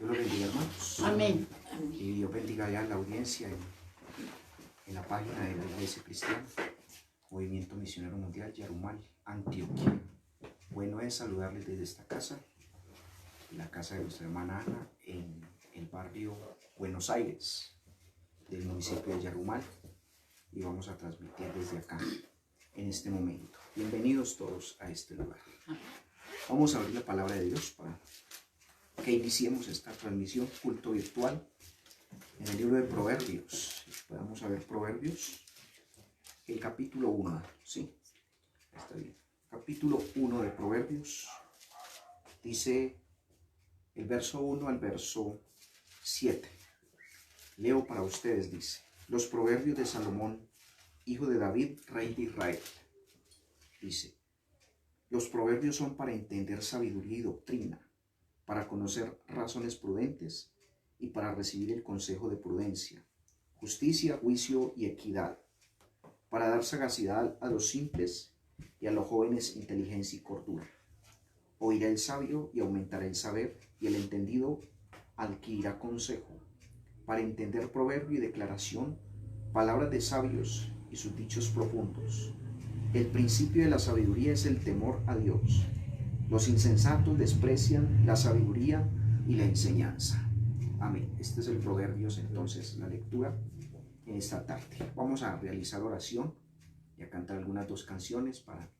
Dios los bendiga, hermanos. Amén. Y Dios bendiga ya la audiencia en la página de la Iglesia Cristiana, Movimiento Misionero Mundial, Yarumal, Antioquia. Bueno es saludarles desde esta casa, la casa de nuestra hermana Ana, en el barrio Buenos Aires, del municipio de Yarumal. Y vamos a transmitir desde acá, en este momento. Bienvenidos todos a este lugar. Vamos a abrir la palabra de Dios para que iniciemos esta transmisión, culto virtual, en el libro de Proverbios. Podamos ver Proverbios, el capítulo 1, ¿sí? Está bien. Capítulo 1 de Proverbios, dice el verso 1 al verso 7. Leo para ustedes, dice: los proverbios de Salomón, hijo de David, rey de Israel. Dice: los proverbios son para entender sabiduría y doctrina, para conocer razones prudentes y para recibir el consejo de prudencia, justicia, juicio y equidad, para dar sagacidad a los simples y a los jóvenes inteligencia y cordura. Oirá el sabio y aumentará el saber, y el entendido adquirirá consejo, para entender proverbio y declaración, palabras de sabios y sus dichos profundos. El principio de la sabiduría es el temor a Dios. Los insensatos desprecian la sabiduría y la enseñanza. Amén. Este es el Proverbios, entonces, la lectura en esta tarde. Vamos a realizar oración y a cantar algunas dos canciones para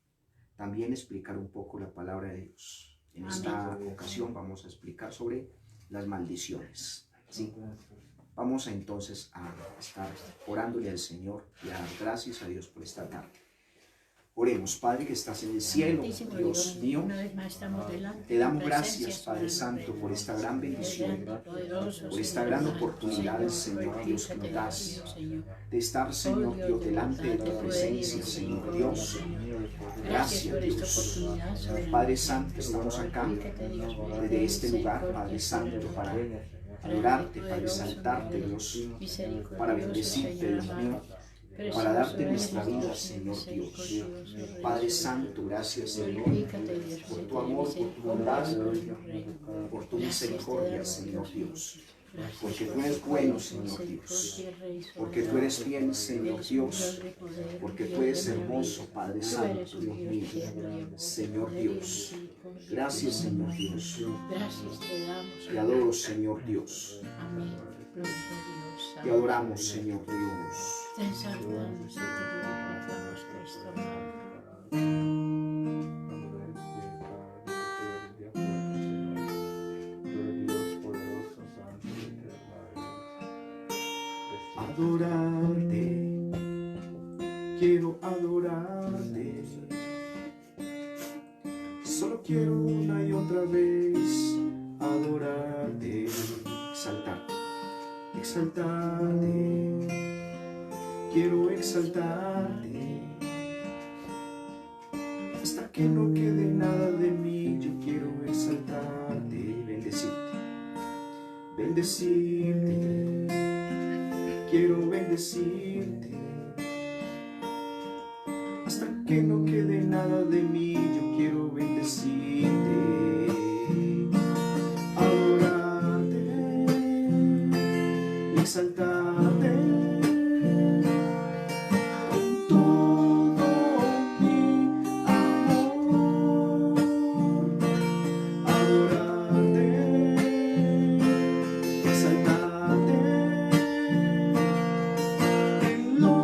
también explicar un poco la palabra de Dios. En esta ocasión vamos a explicar sobre las maldiciones. ¿Sí? Vamos entonces a estar orándole al Señor y a dar gracias a Dios por esta tarde. Oremos. Padre que estás en el cielo, Dios mío, te damos gracias, Padre Santo, por esta gran bendición, por esta gran oportunidad, Señor Dios, que nos das de estar, Señor Dios, delante de tu presencia, Señor Dios. Gracias, Dios. Padre Santo, estamos acá, desde este lugar, Padre Santo, para adorarte, para exaltarte, Dios, para bendecirte, Dios mío, para darte nuestra vida, Señor Dios. Padre Santo, gracias, Señor, por tu amor, por tu bondad, por tu misericordia, Señor Dios. Porque tú eres bueno, Señor Dios. Porque tú eres bien, Señor Dios. Porque tú eres hermoso, Padre Santo, Dios mío. Señor Dios. Gracias, Señor Dios. Te adoro, Señor Dios. Te adoramos, Señor Dios. Te exaltamos y te glorificamos, Cristo amado. Adorarte, quiero adorarte. Solo quiero una y otra vez adorarte, exaltarte, exaltarte. Quiero exaltarte hasta que no quede nada de mí. Yo quiero exaltarte y bendecirte, bendecirte. Quiero bendecirte hasta que no quede nada de mí. Yo quiero bendecirte, adorarte y exaltarte. No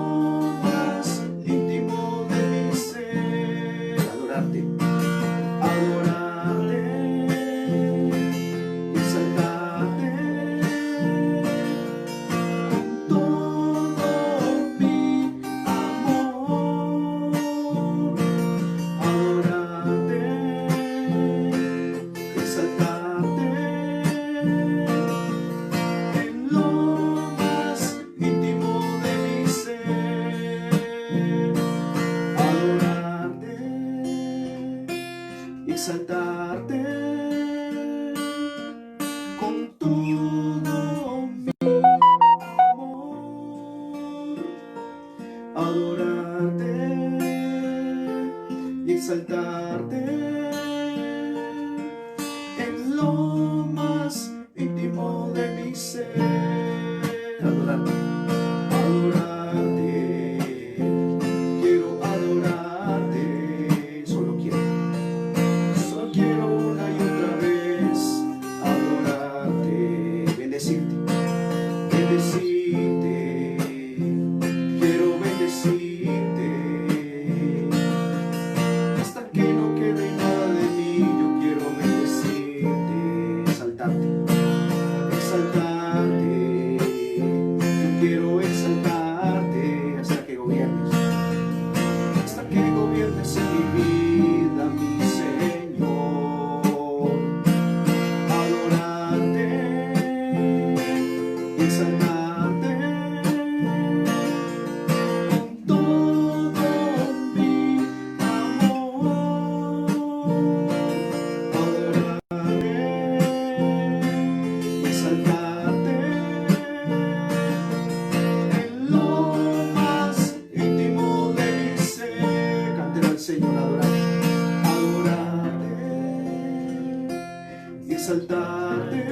exaltarte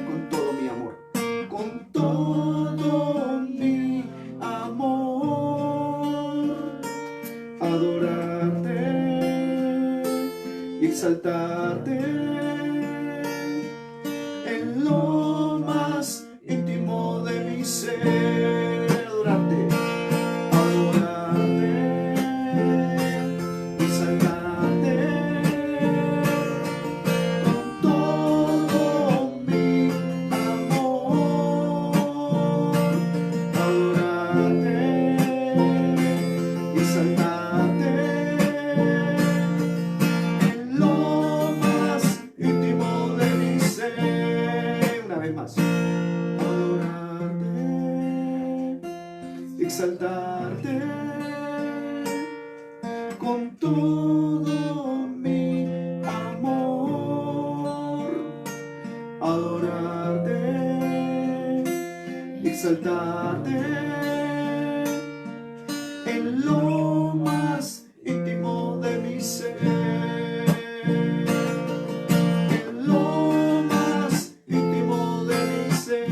con todo mi amor, con todo mi amor, adorarte y exaltarte en lo más íntimo de mi ser, adorarte, adorarte, exaltarte con todo mi amor, adorarte, exaltarte en lo más íntimo de mi ser. Una vez más. Exaltarte con todo mi amor, adorarte, exaltarte en lo más íntimo de mi ser, en lo más íntimo de mi ser.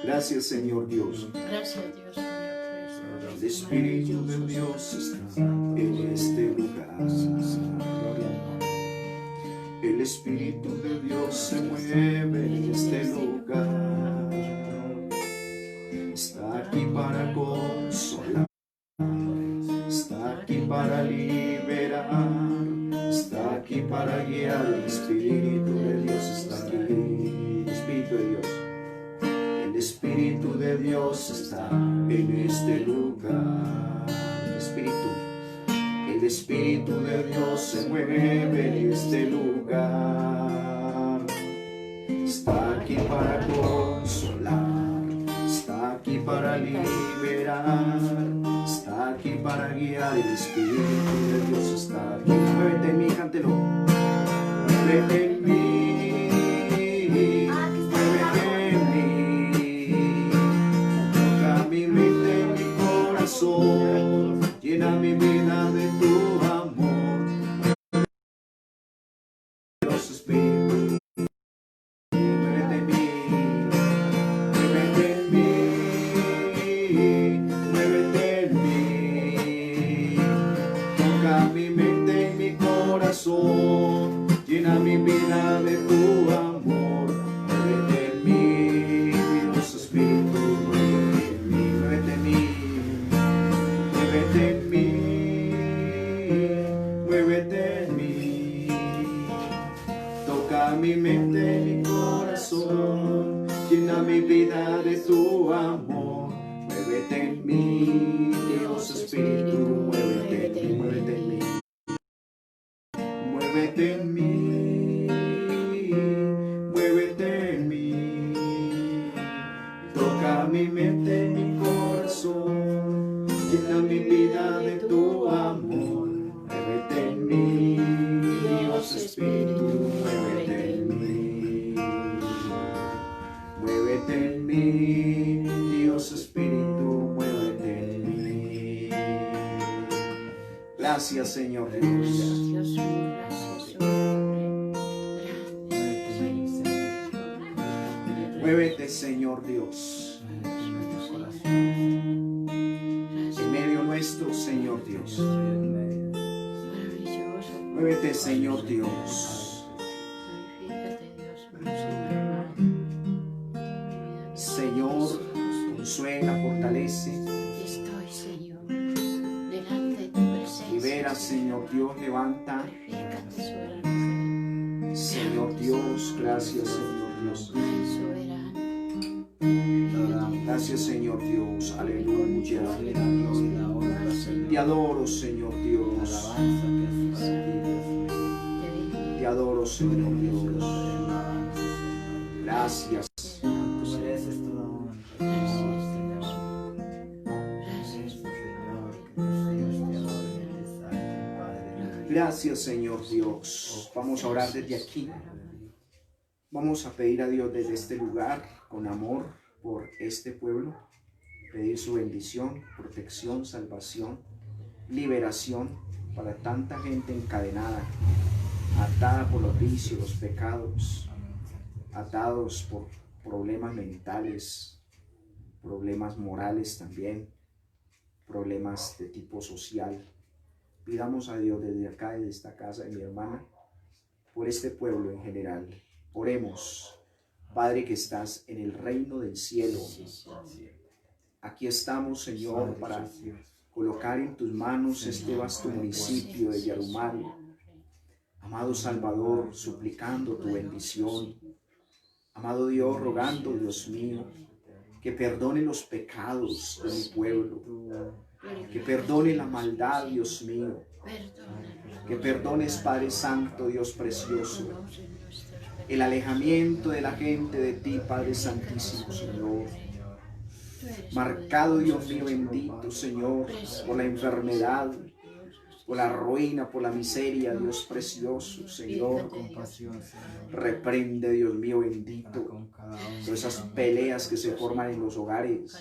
Gracias, Señor Dios. Gracias, Dios mío, por El Espíritu de Dios está en este lugar. El Espíritu de Dios se mueve en este lugar. Está aquí para consolar. Está aquí para liberar. Está aquí para guiar. El Espíritu de Dios está aquí. El Espíritu de Dios. El Espíritu de Dios está en este lugar. El Espíritu de Dios se mueve en este lugar. Está aquí para consolar, está aquí para liberar, está aquí para guiar. El Espíritu de Dios está aquí. Muévete en mí, cántelo. Muévete en mí. Llena mi vida de tu amor, Dios Espíritu, muévete en mí, muévete en mí, muévete en mí, toca mi mente y mi corazón, llena mi vida de tu amor, muévete en mí, Dios Espíritu, muévete en mí, muévete en mí. Muévete en mí, muévete en mí, toca mi mente y mi corazón, llena mi vida de tu amor, muévete en mí, Dios Espíritu, muévete en mí, muévete en mí, muévete en mí, muévete en mí, toca mi mente y mi corazón, llena mi vida de tu amor, muévete en mí, Dios Espíritu, muévete en mí, muévete en mí, Dios Espíritu, muévete en mí. Gracias, Señor Dios. Dios mío, gracias, Señor. Muévete, Señor Dios. En medio nuestro, Señor Dios. Muévete, Señor Dios. Señor, consuela, fortalece. Estoy, Señor, delante de tu presencia. Libera, Señor Dios, levanta. Glorifícate, soberano. Señor Dios, gracias, Señor Dios. Soberano. Gracias, Señor Dios. Aleluya. Te adoro, Señor Dios. Te adoro, Señor Dios. Gracias. Gracias, Señor Dios. Vamos a orar desde aquí. Vamos a pedir a Dios desde este lugar, con amor por este pueblo, pedir su bendición, protección, salvación, liberación para tanta gente encadenada, atada por los vicios, los pecados, atados por problemas mentales, problemas morales también, problemas de tipo social. Pidamos a Dios desde acá, desde esta casa de mi hermana, por este pueblo en general. Oremos. Padre que estás en el reino del cielo, aquí estamos, Señor, para colocar en tus manos este vasto municipio de Yarumal. Amado Salvador, suplicando tu bendición. Amado Dios, rogando, Dios mío, que perdone los pecados de mi pueblo, que perdone la maldad, Dios mío, que perdones, Padre Santo, Dios precioso, el alejamiento de la gente de ti, Padre Santísimo, Señor. Marcado, Dios mío bendito, Señor, por la enfermedad, por la ruina, por la miseria, Dios precioso, Señor. Reprende, Dios mío bendito, todas esas peleas que se forman en los hogares,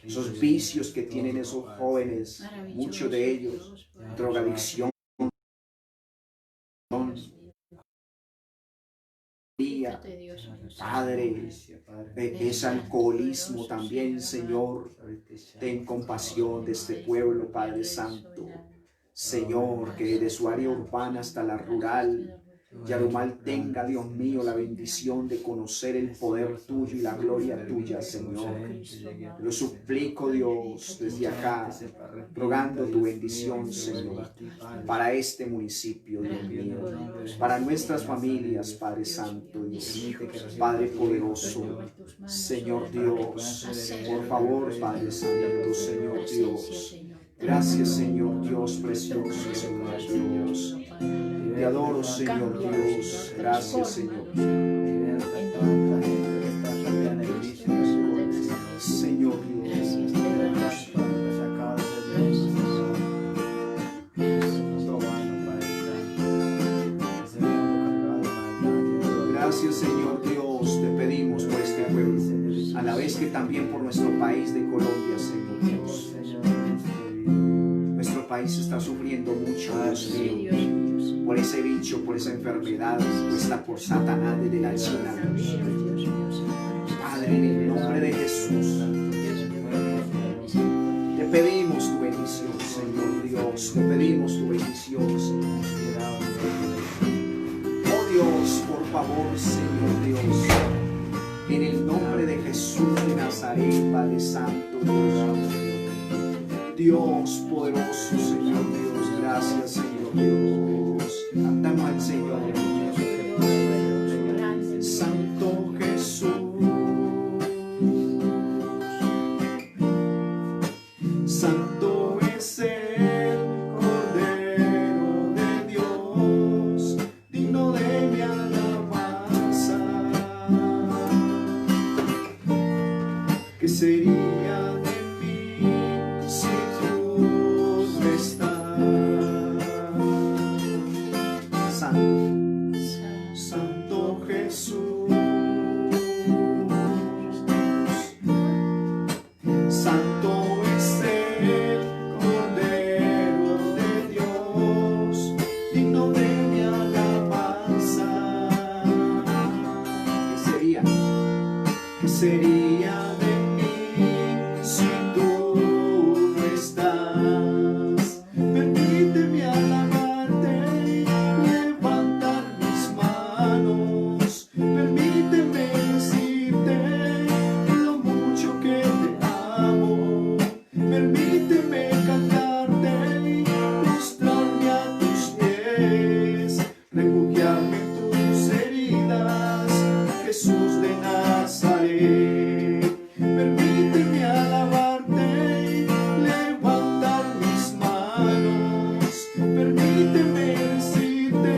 esos vicios que tienen esos jóvenes, muchos de ellos, drogadicción, Padre, ese alcoholismo también, Señor. Ten compasión de este pueblo, Padre Santo. Señor, que desde su área urbana hasta la rural, Yarumal tenga, Dios mío, la bendición de conocer el poder tuyo y la gloria tuya, Señor. Lo suplico, Dios, desde acá, rogando tu bendición, Señor, para este municipio, Dios mío, para nuestras familias, Padre Santo, Dios, Padre poderoso, Señor Dios, por favor, Padre Santo, Señor Dios. Gracias, Señor Dios precioso, Señor Dios. Te adoro, Señor Dios. Gracias, Señor. Señor Dios. Gracias, Señor Dios. Te pedimos por este pueblo, a la vez que también por nuestro país de Colombia, Señor Dios. Nuestro país está sufriendo mucho, Dios mío, por ese bicho, por esa enfermedad puesta por Satanás desde la China. Padre, en el nombre de Jesús, te pedimos tu bendición, Señor Dios. Te pedimos tu bendición, Señor. Oh Dios, por favor, Señor Dios, en el nombre de Jesús de Nazaret, Padre Santo, Dios poderoso, Señor Dios. Gracias, Señor Dios. Cantamos al Señor. Santo Jesús, santo es el Cordero de Dios, digno de mi alabanza. ¿Qué sería de mí si tú no estás? Santo, Santo Jesús, santo es el Cordero de Dios, digno de mi alabanza. ¿Qué sería? ¿Qué sería de mí si tú no estás? Permíteme alabarte, levantar mis manos. Permíteme decirte lo mucho que te amo. Permíteme cantarte y postrarme a tus pies, refugiarme en tus heridas, Jesús de Nazaret. Permíteme alabarte y levantar mis manos. Permíteme decirte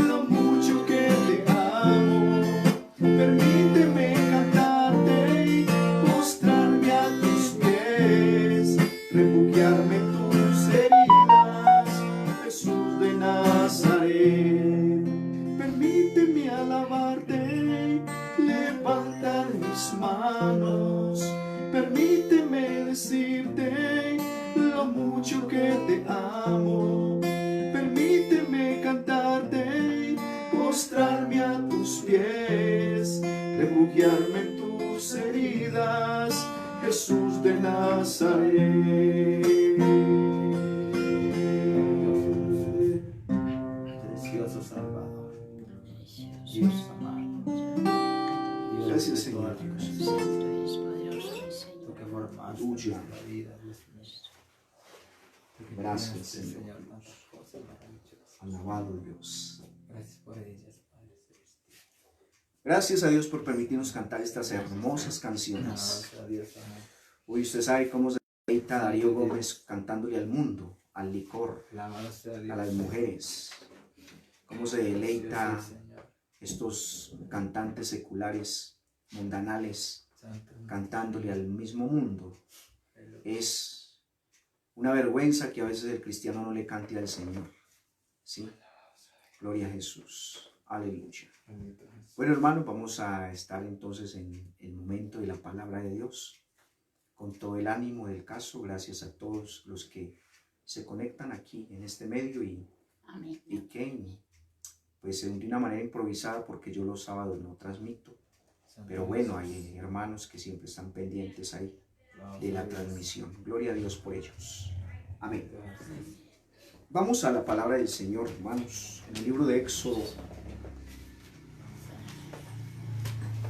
lo mucho que te amo. Permíteme cantarte y postrarme a tus pies, refugiarme en tus heridas, Jesús de Nazaret. Permíteme alabarte manos. Permíteme decirte lo mucho que te amo. Permíteme cantarte, postrarme a tus pies, refugiarme en tus heridas, Jesús de Nazaret. Precioso Salvador, Precioso. Dios amado, Dios Gracias, de Señor. toda la Santo creación, es poderoso el tú Señor. que formaste Tuya. nuestra vida, Dios mío. Tú que Gracias, creaste, Señor. tantas cosas maravillosas. Alabado Dios. Gracias por ellas, Padre Celestial. Gracias a Dios por permitirnos cantar estas hermosas canciones. Alabanza a Dios, amén. Hoy usted sabe cómo se deleita Darío Gómez cantándole al mundo, al licor, Alabanza a Dios. a las mujeres. Cómo se deleita Sí, Señor. estos cantantes seculares, mundanales, Santo. cantándole al mismo mundo. Aleluya. Es una vergüenza que a veces el cristiano no le cante al Señor. ¿Sí? Gloria a Jesús. Aleluya. Bendito Jesús. Bueno, hermanos, vamos a estar entonces en el momento de la palabra de Dios. Con todo el ánimo del caso, gracias a todos los que se conectan aquí en este medio y Amén. que pues de una manera improvisada porque yo los sábados no transmito. Santo Pero bueno, Jesús. hay hermanos que siempre están pendientes ahí Alabanza de a la Dios. transmisión. Gloria a Dios por ellos. Amén. Jesús. Vamos a la palabra del Señor, hermanos, en el libro de Éxodo.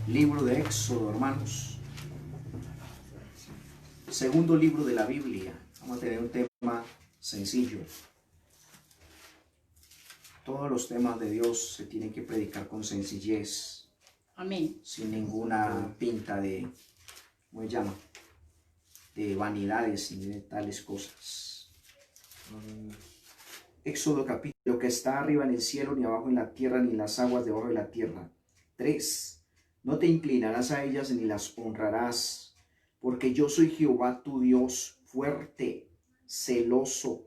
Libro de Éxodo, hermanos. Segundo libro de la Biblia. Vamos a tener un tema sencillo. Todos los temas de Dios se tienen que predicar con sencillez, Amén. sin ninguna pinta de, ¿cómo se llama? De vanidades y de tales cosas. Éxodo capítulo, lo que está arriba en el cielo, ni abajo en la tierra, ni en las aguas debajo de la tierra. 3. No te inclinarás a ellas ni las honrarás, porque yo soy Jehová tu Dios, fuerte, celoso,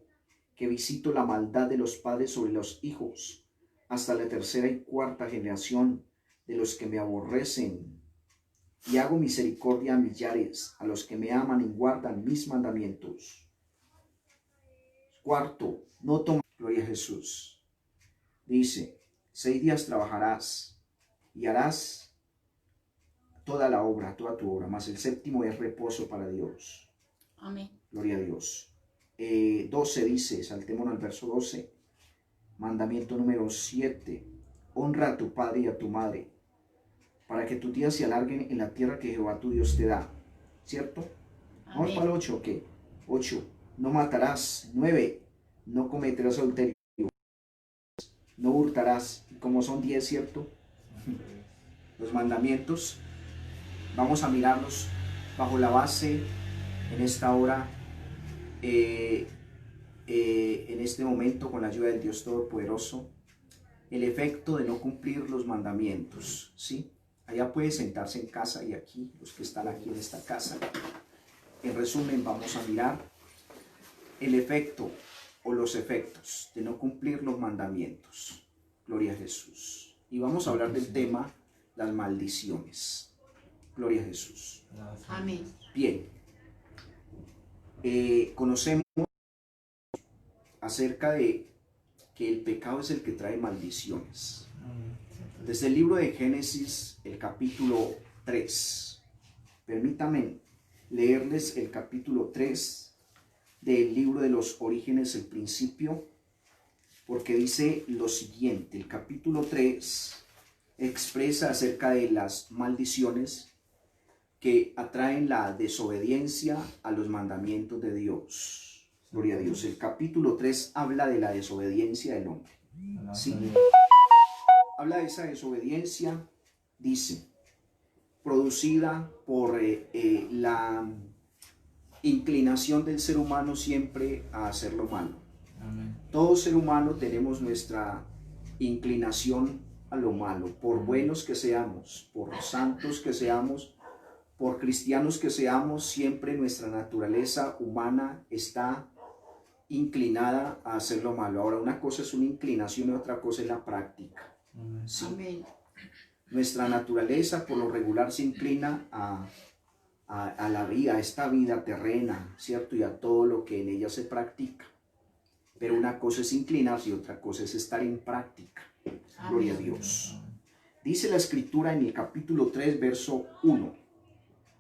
que visito la maldad de los padres sobre los hijos, hasta la tercera y cuarta generación de los que me aborrecen. Y hago misericordia a millares, a los que me aman y guardan mis mandamientos. 4. No tomarás, gloria a Jesús. Dice, 6 días trabajarás y harás toda la obra, toda tu obra, mas el séptimo es reposo para Dios. Amén. Gloria a Dios. 12 dice, saltémonos al verso 12, mandamiento número 7, honra a tu padre y a tu madre, para que tus días se alarguen en la tierra que Jehová tu Dios te da. ¿Cierto? Vamos Amén. para el 8, ¿qué? 8, no matarás. 9, no cometerás adulterio. No hurtarás. Y como son 10, ¿cierto? Los mandamientos, vamos a mirarlos bajo la base en esta hora, en este momento, con la ayuda del Dios Todopoderoso, el efecto de no cumplir los mandamientos, ¿sí? Allá puede sentarse en casa y aquí, los que están aquí en esta casa. En resumen, vamos a mirar el efecto o los efectos de no cumplir los mandamientos. Gloria a Jesús. Y vamos a hablar del tema, las maldiciones. Gloria a Jesús. Amén. Bien, conocemos acerca de que el pecado es el que trae maldiciones. Desde el libro de Génesis, el capítulo 3. Permítanme leerles el capítulo 3 del libro de los Orígenes, el principio, porque dice lo siguiente. El capítulo 3 expresa acerca de las maldiciones que atraen la desobediencia a los mandamientos de Dios. Gloria a Dios. El capítulo 3 habla de la desobediencia del hombre. ¿Sí? Habla de esa desobediencia, dice, producida por la inclinación del ser humano siempre a hacer lo malo. Amén. Todo ser humano tenemos nuestra inclinación a lo malo, por buenos que seamos, por santos que seamos, por cristianos que seamos, siempre nuestra naturaleza humana está inclinada a hacer lo malo. Ahora, una cosa es una inclinación y otra cosa es la práctica. Amén. ¿Sí? Amén. Nuestra naturaleza por lo regular se inclina a la vida, a esta vida terrena, ¿cierto? Y a todo lo que en ella se practica. Pero una cosa es inclinarse y otra cosa es estar en práctica. Gloria a Dios. Dice la Escritura en el capítulo 3, verso 1,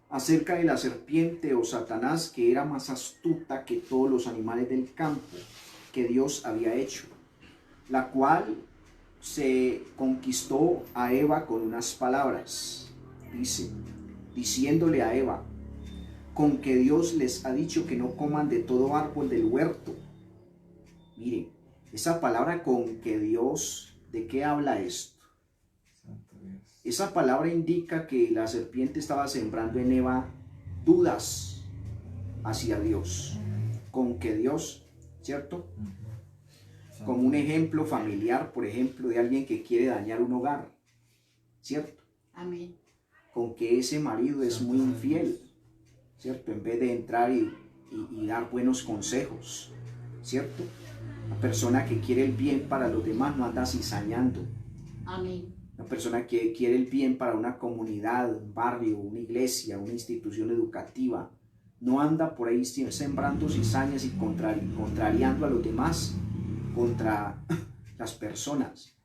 acerca de la serpiente o Satanás, que era más astuta que todos los animales del campo que Dios había hecho, la cual se conquistó a Eva con unas palabras. Dice, diciéndole a Eva, con que Dios les ha dicho que no coman de todo árbol del huerto. Miren, esa palabra con que Dios, ¿de qué habla esto? Esa palabra indica que la serpiente estaba sembrando en Eva dudas hacia Dios. Con que Dios, ¿cierto? Como un ejemplo familiar, por ejemplo, de alguien que quiere dañar un hogar, ¿cierto? Amén. Con que ese marido es muy infiel, ¿cierto? En vez de entrar y dar buenos consejos, ¿cierto? La persona que quiere el bien para los demás no anda cizañando. Amén. La persona que quiere el bien para una comunidad, un barrio, una iglesia, una institución educativa, no anda por ahí sembrando cizañas y contrariando a los demás contra las personas.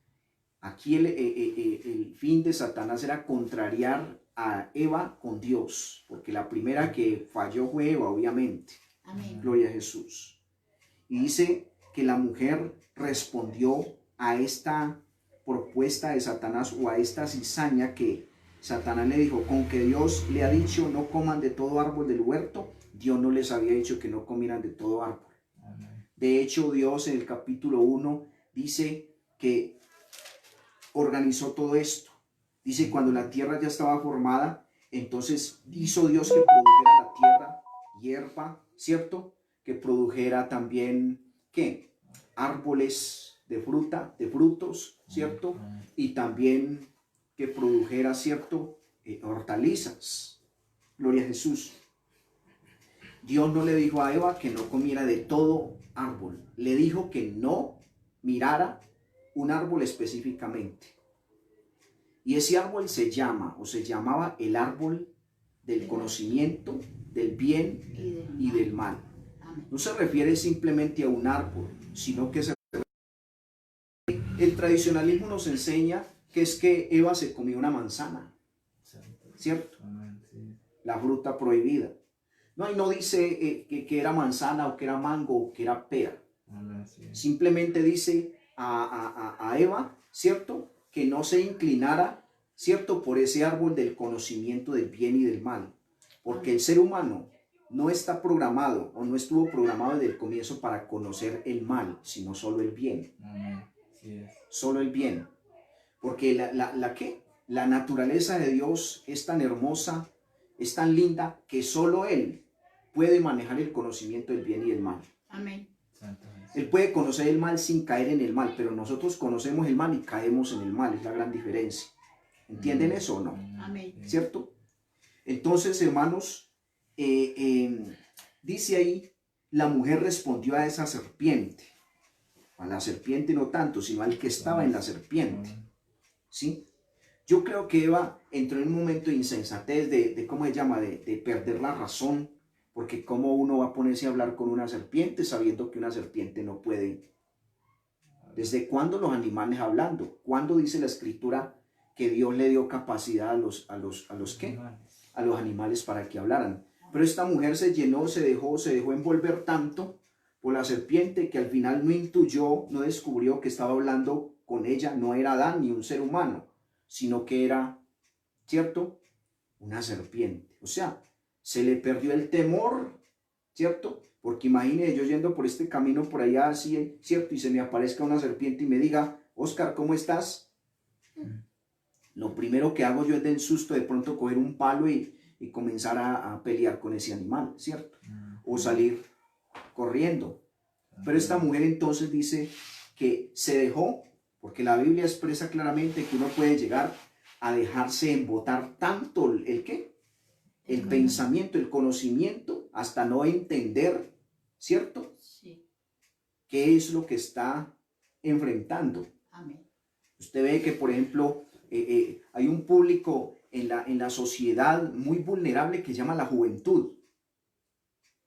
Aquí el fin de Satanás era contrariar a Eva con Dios, porque la primera que falló fue Eva, obviamente. Amén. Gloria a Jesús. Y dice que la mujer respondió a esta propuesta de Satanás o a esta cizaña que Satanás le dijo, con que Dios le ha dicho no coman de todo árbol del huerto, Dios no les había dicho que no comieran de todo árbol. De hecho, Dios en el capítulo 1 dice que organizó todo esto. Dice, cuando la tierra ya estaba formada, entonces hizo Dios que produjera la tierra hierba, ¿cierto? Que produjera también, ¿qué? Árboles de fruta, de frutos, ¿cierto? Y también que produjera, ¿cierto? Hortalizas. Gloria a Jesús. Dios no le dijo a Eva que no comiera de todo árbol. Le dijo que no mirara un árbol específicamente. Y ese árbol se llamaba el árbol del conocimiento, del bien y del mal. No se refiere simplemente a un árbol, sino que el tradicionalismo nos enseña que es que Eva se comió una manzana, ¿cierto? La fruta prohibida. No, y no dice que era manzana o que era mango o que era pera. Simplemente dice a Eva, ¿cierto? Que no se inclinara, ¿cierto? Por ese árbol del conocimiento del bien y del mal. Porque el ser humano no está programado o no estuvo programado desde el comienzo para conocer el mal, sino solo el bien. Solo el bien. Porque la naturaleza de Dios es tan hermosa, es tan linda, que solo Él puede manejar el conocimiento del bien y del mal. Amén. Él puede conocer el mal sin caer en el mal, pero nosotros conocemos el mal y caemos en el mal, es la gran diferencia. ¿Entienden eso o no? Amén. ¿Cierto? Entonces, hermanos, dice ahí, la mujer respondió a esa serpiente. A la serpiente no tanto, sino al que estaba en la serpiente. ¿Sí? Yo creo que Eva entró en un momento de insensatez, de ¿cómo se llama? De perder la razón, porque cómo uno va a ponerse a hablar con una serpiente sabiendo que una serpiente no puede. ¿Desde cuándo los animales hablando? ¿Cuándo dice la Escritura que Dios le dio capacidad a los ¿qué? A los animales para que hablaran? Pero esta mujer se dejó envolver tanto por la serpiente que al final no intuyó, no descubrió que estaba hablando con ella, no era Adán ni un ser humano, sino que era, ¿cierto? Una serpiente. O sea, se le perdió el temor, ¿cierto? Porque imagine yo yendo por este camino por allá así, ¿cierto? Y se me aparezca una serpiente y me diga, Oscar, ¿cómo estás? Lo primero que hago yo es del susto de pronto coger un palo y comenzar a pelear con ese animal, ¿cierto? O salir corriendo. Pero esta mujer entonces dice que se dejó, porque la Biblia expresa claramente que uno puede llegar a dejarse embotar tanto el ¿qué? El pensamiento, el conocimiento, hasta no entender, ¿cierto? Sí. ¿Qué es lo que está enfrentando? Amén. Usted ve que, por ejemplo, hay un público en la sociedad muy vulnerable que se llama la juventud.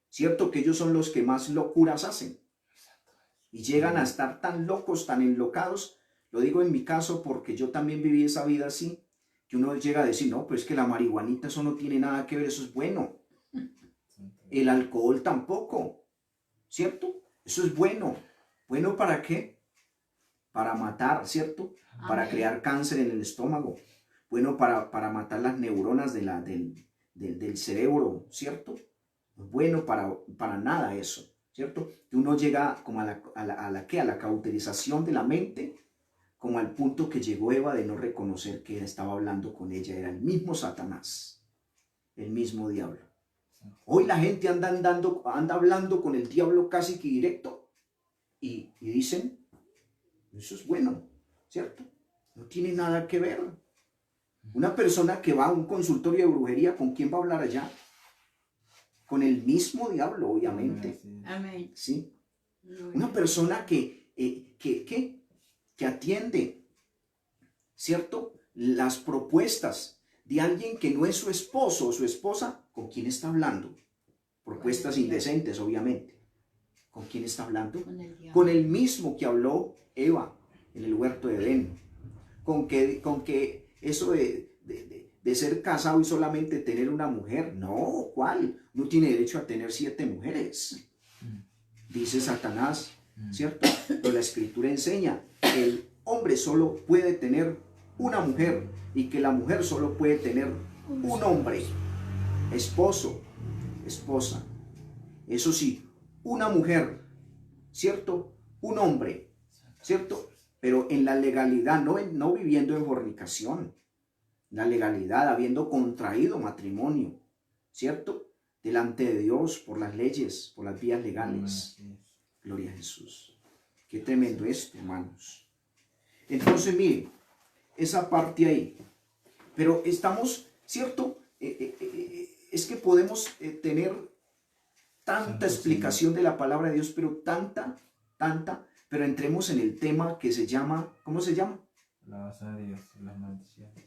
Cierto que ellos son los que más locuras hacen y llegan a estar tan locos, tan enlocados. Lo digo en mi caso porque yo también viví esa vida así, que uno llega a decir, no, pues que la marihuanita eso no tiene nada que ver, eso es bueno. El alcohol tampoco, ¿cierto? Eso es bueno. ¿Bueno para qué? Para matar, ¿cierto? Para Amén. crear cáncer en el estómago. Bueno para matar las neuronas del cerebro, ¿cierto? No es bueno para nada eso, ¿cierto? Que uno llega como a la cauterización de la mente, como al punto que llegó Eva de no reconocer que estaba hablando con ella, era el mismo Satanás, el mismo diablo. Hoy la gente anda hablando con el diablo casi que directo y dicen, eso es bueno, ¿cierto? No tiene nada que ver. Una persona que va a un consultorio de brujería, ¿con quién va a hablar allá? Con el mismo diablo, obviamente. Amén. ¿Sí? Una persona que atiende, ¿cierto? Las propuestas de alguien que no es su esposo o su esposa, ¿con quién está hablando? Propuestas indecentes, obviamente. ¿Con quién está hablando? Con el mismo que habló Eva en el huerto de Edén. Con que eso de ser casado y solamente tener una mujer. No, ¿cuál? No tiene derecho a tener 7 mujeres. Dice Satanás, ¿cierto? Pero la escritura enseña que el hombre solo puede tener una mujer y que la mujer solo puede tener un hombre, esposo, esposa. Eso sí, una mujer, ¿cierto? Un hombre, ¿cierto? Pero en la legalidad, no viviendo en fornicación, la legalidad, habiendo contraído matrimonio, ¿cierto? Delante de Dios, por las leyes, por las vías legales. Gloria a Jesús. Qué tremendo esto, hermanos. Entonces, miren, esa parte ahí. Pero estamos, ¿cierto? Es que podemos tener tanta explicación de la palabra de Dios, pero tanta, pero entremos en el tema que se llama, ¿cómo se llama? Alabanza a Dios y las maldiciones.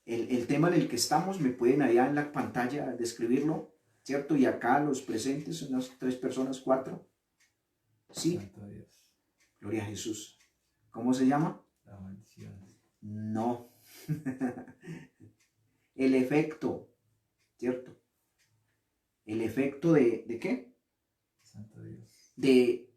El tema en el que estamos, me pueden allá en la pantalla describirlo, ¿cierto? Y acá los presentes, unas 3 personas, 4. Sí. Santo Dios. Gloria a Jesús. ¿Cómo se llama? Las maldiciones. No. El efecto, ¿cierto? El efecto ¿de qué? Santo Dios. De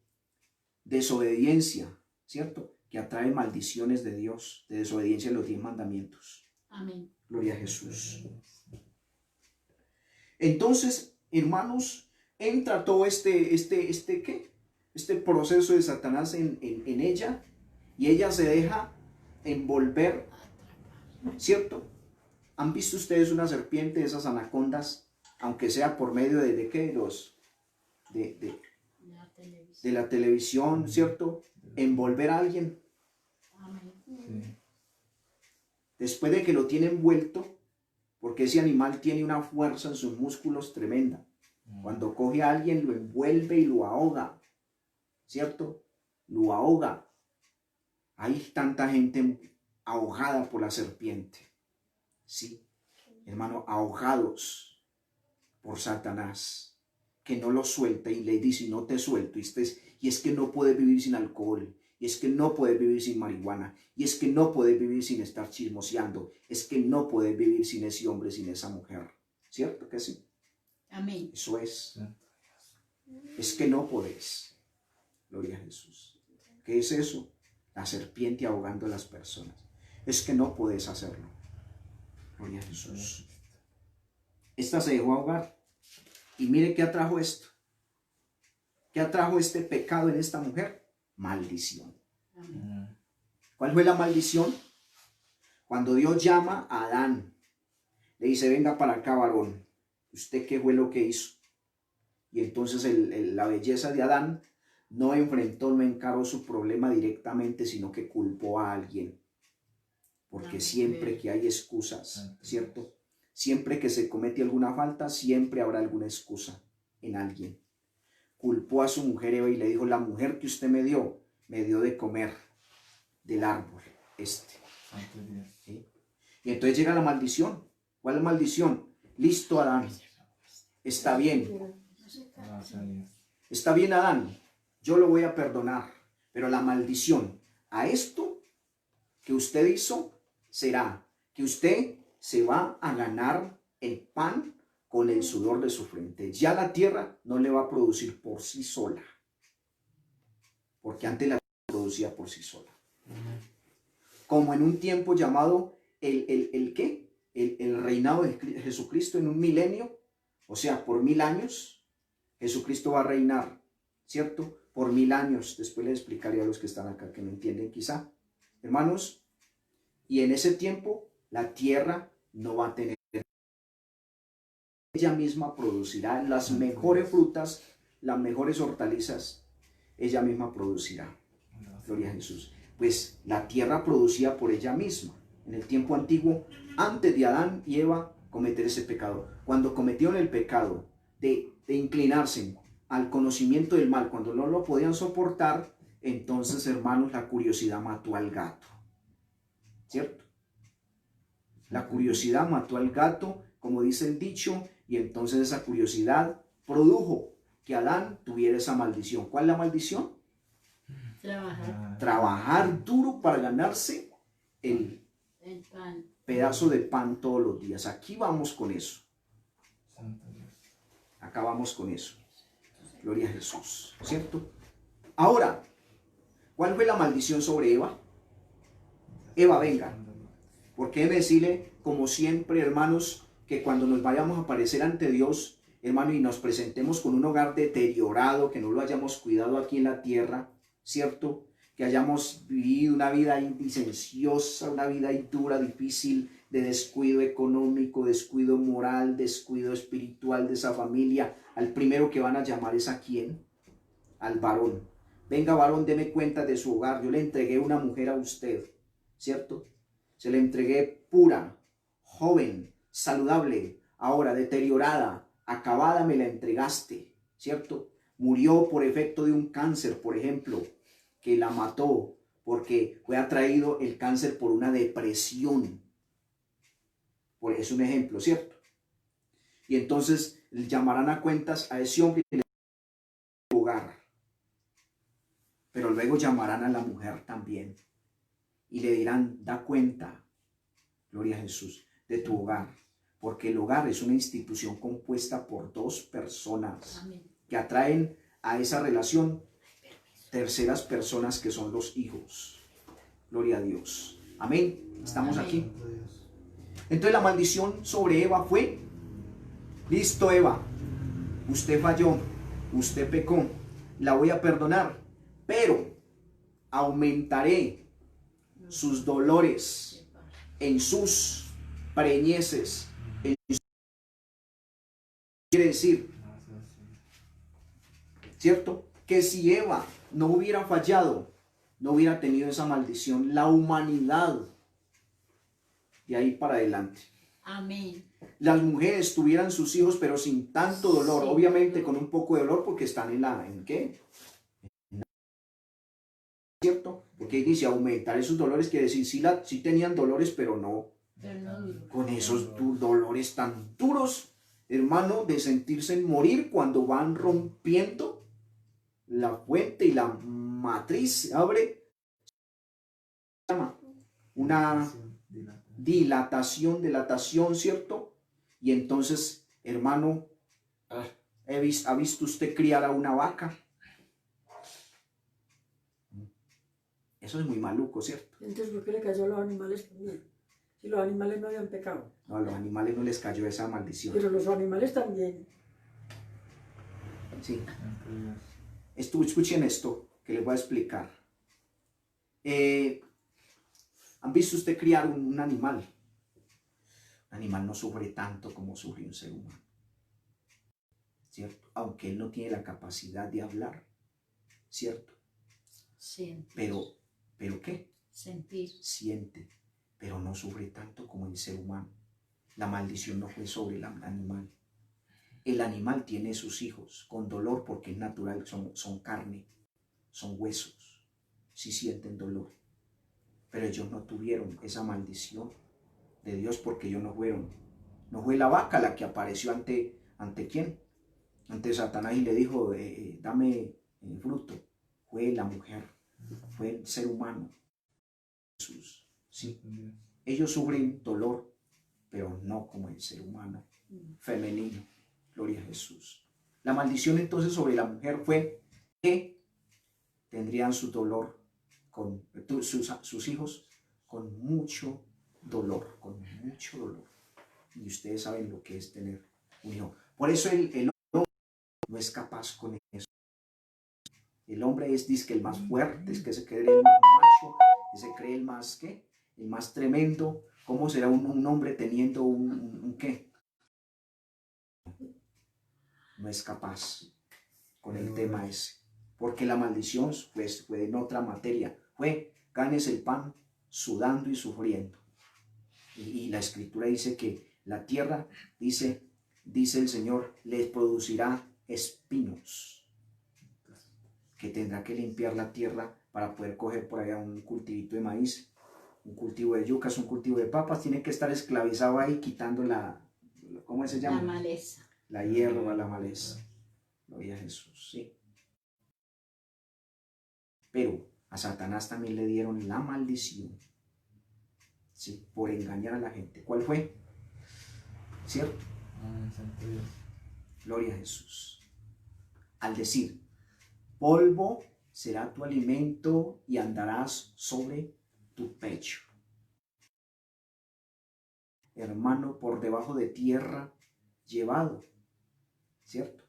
desobediencia, ¿cierto? Que atrae maldiciones de Dios, de desobediencia a los 10 mandamientos. Amén. Gloria a Jesús. Entonces, hermanos, entra todo ¿qué? Este proceso de Satanás en ella, y ella se deja envolver, ¿cierto? ¿Han visto ustedes una serpiente, esas anacondas, aunque sea por medio de qué? De la televisión, ¿cierto? Envolver a alguien. Amén. Sí. Después de que lo tiene envuelto, porque ese animal tiene una fuerza en sus músculos tremenda. Cuando coge a alguien, lo envuelve y lo ahoga, ¿cierto? Lo ahoga. Hay tanta gente ahogada por la serpiente. Sí, hermano, ahogados por Satanás, que no lo suelta y le dice, no te suelto. Y es que no puedes vivir sin alcohol. Y es que no puedes vivir sin marihuana. Y es que no puedes vivir sin estar chismoseando. Es que no puedes vivir sin ese hombre, sin esa mujer. ¿Cierto que sí? Amén. Eso es. Es que no podés. Gloria a Jesús. ¿Qué es eso? La serpiente ahogando a las personas. Es que no podés hacerlo. Gloria a Jesús. Esta se dejó ahogar. Y mire qué atrajo esto. ¿Qué atrajo este pecado en esta mujer? Maldición. Amén. ¿Cuál fue la maldición? Cuando Dios llama a Adán, le dice, venga para acá, varón. ¿Usted qué fue lo que hizo? Y entonces la belleza de Adán no enfrentó, no encaró su problema directamente, sino que culpó a alguien. Porque siempre que hay excusas, ¿cierto? Siempre que se comete alguna falta, siempre habrá alguna excusa en alguien. Culpó a su mujer Eva y le dijo, la mujer que usted me dio de comer del árbol este. Santo Dios. ¿Sí? Y entonces llega la maldición. ¿Cuál es la maldición? Listo, Adán. Está bien. Alabanza a Dios. Está bien, Adán. Yo lo voy a perdonar. Pero la maldición a esto que usted hizo será que usted se va a ganar el pan con el sudor de su frente. Ya la tierra no le va a producir por sí sola. Porque antes la producía por sí sola. Como en un tiempo llamado el ¿qué? El reinado de Jesucristo en un milenio, o sea, por 1000 años, Jesucristo va a reinar, ¿cierto? Por 1000 años. Después les explicaré a los que están acá que no entienden quizá. Hermanos, y en ese tiempo la tierra no va a tener. Ella misma producirá las mejores frutas, las mejores hortalizas. Ella misma producirá. Gloria a Jesús. Pues la tierra producía por ella misma. En el tiempo antiguo, antes de Adán y Eva cometer ese pecado. Cuando cometieron el pecado de inclinarse al conocimiento del mal, cuando no lo podían soportar, entonces, hermanos, la curiosidad mató al gato. ¿Cierto? La curiosidad mató al gato, como dice el dicho, y entonces esa curiosidad produjo que Adán tuviera esa maldición. ¿Cuál es la maldición? Trabajar duro para ganarse el pan. pedazo de pan todos los días. Aquí vamos con eso. Santo Dios. Acá vamos con eso. Gloria a Jesús. ¿Cierto? Ahora, ¿cuál fue la maldición sobre Eva? Eva, venga. Porque debe decirle, como siempre, hermanos, que cuando nos vayamos a aparecer ante Dios, hermano, y nos presentemos con un hogar deteriorado, que no lo hayamos cuidado aquí en la tierra, ¿cierto? Que hayamos vivido una vida licenciosa, una vida dura, difícil, de descuido económico, descuido moral, descuido espiritual de esa familia. Al primero que van a llamar es ¿a quién? Al varón. Venga, varón, deme cuenta de su hogar. Yo le entregué una mujer a usted, ¿cierto? Se la entregué pura, joven, saludable, ahora deteriorada, acabada me la entregaste, ¿cierto? Murió por efecto de un cáncer, por ejemplo, que la mató porque fue atraído el cáncer por una depresión. Es un ejemplo, ¿cierto? Y entonces llamarán a cuentas a ese hombre en el hogar. Pero luego llamarán a la mujer también y le dirán, da cuenta, gloria a Jesús, de tu hogar. Porque el hogar es una institución compuesta por dos personas. Amén. Que atraen a esa relación terceras personas que son los hijos. Gloria a Dios. Amén. Estamos Amén. aquí. Entonces la maldición sobre Eva fue, listo Eva, usted falló, usted pecó, la voy a perdonar, pero aumentaré sus dolores en sus preñeces. Quiere decir, ¿cierto? Que si Eva no hubiera fallado, no hubiera tenido esa maldición, la humanidad de ahí para adelante. Amén. Las mujeres tuvieran sus hijos, pero sin tanto dolor, Sí. obviamente con un poco de dolor porque están ¿en qué? ¿Cierto? Porque dice aumentar esos dolores, quiere decir, sí tenían dolores, pero no con esos dolores tan duros, hermano, de sentirse morir cuando van rompiendo la fuente y la matriz se abre, se llama una dilatación, ¿cierto? Y entonces, hermano, ¿ha visto usted criar a una vaca? Eso es muy maluco, ¿cierto? Entonces, ¿por qué le cayó a los animales también? Si los animales no habían pecado. No, a los animales no les cayó esa maldición. Pero los animales también. Sí. Escuchen esto que les voy a explicar. ¿Han visto usted criar un animal? Un animal no sufre tanto como sufre un ser humano, ¿cierto? Aunque él no tiene la capacidad de hablar, ¿cierto? Siente. ¿Pero qué? Sentir. Siente, pero no sufre tanto como el ser humano. La maldición no fue sobre el animal. El animal tiene sus hijos con dolor porque es natural, son carne, son huesos, sí sienten dolor. Pero ellos no tuvieron esa maldición de Dios, porque ellos no fue la vaca la que apareció ante ¿quién? Ante Satanás y le dijo, dame fruto. Fue la mujer, fue el ser humano, Jesús. Sí. Ellos sufren dolor, pero no como el ser humano femenino. Gloria a Jesús. La maldición entonces sobre la mujer fue que tendrían su dolor, sus hijos con mucho dolor, Y ustedes saben lo que es tener un hijo. Por eso el hombre no es capaz con eso. El hombre dice que el más fuerte, es que se cree el más macho, que se cree el más, ¿qué? El más tremendo. ¿Cómo será un hombre teniendo un qué? No es capaz con el tema ese. Porque la maldición pues, fue en otra materia. Fue, ganes el pan sudando y sufriendo. Y la escritura dice que la tierra, dice el Señor, les producirá espinos. Que tendrá que limpiar la tierra para poder coger por allá un cultivito de maíz, un cultivo de yucas, un cultivo de papas. Tiene que estar esclavizado ahí quitando ¿cómo se llama? La maleza. La hierba, la maleza. Gloria a Jesús, sí. Pero a Satanás también le dieron la maldición, ¿sí? Por engañar a la gente. ¿Cuál fue? ¿Cierto? Santo Dios. Gloria a Jesús. Al decir, polvo será tu alimento y andarás sobre tu pecho. Hermano, por debajo de tierra, llevado, ¿cierto?